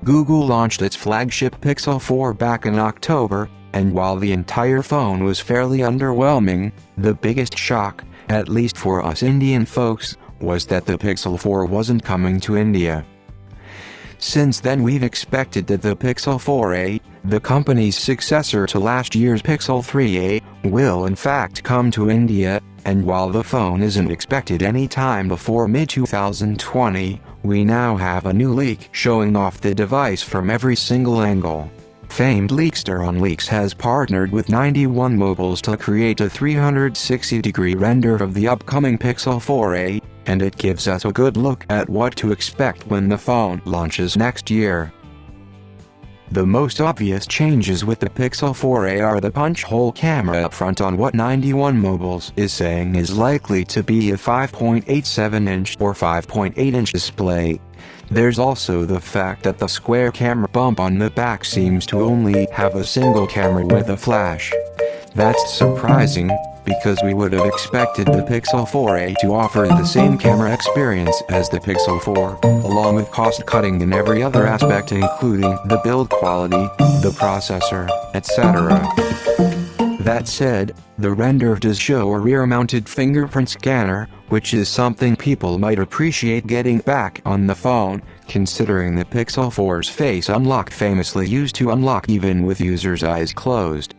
Google launched its flagship Pixel 4 back in October, and while the entire phone was fairly underwhelming, the biggest shock, at least for us Indian folks, was that the Pixel 4 wasn't coming to India. Since then we've expected that the Pixel 4a, the company's successor to last year's Pixel 3a, will in fact come to India, and while the phone isn't expected any time before mid-2020, we now have a new leak showing off the device from every single angle. Famed leakster OnLeaks has partnered with 91 Mobiles to create a 360-degree render of the upcoming Pixel 4a, and it gives us a good look at what to expect when the phone launches next year. The most obvious changes with the Pixel 4a are the punch-hole camera up front on what 91 Mobiles is saying is likely to be a 5.87-inch or 5.8-inch display. There's also the fact that the square camera bump on the back seems to only have a single camera with a flash. That's surprising, because we would have expected the Pixel 4a to offer the same camera experience as the Pixel 4, along with cost-cutting in every other aspect including the build quality, the processor, etc. That said, the render does show a rear-mounted fingerprint scanner, which is something people might appreciate getting back on the phone, considering the Pixel 4's Face Unlock famously used to unlock even with users' eyes closed.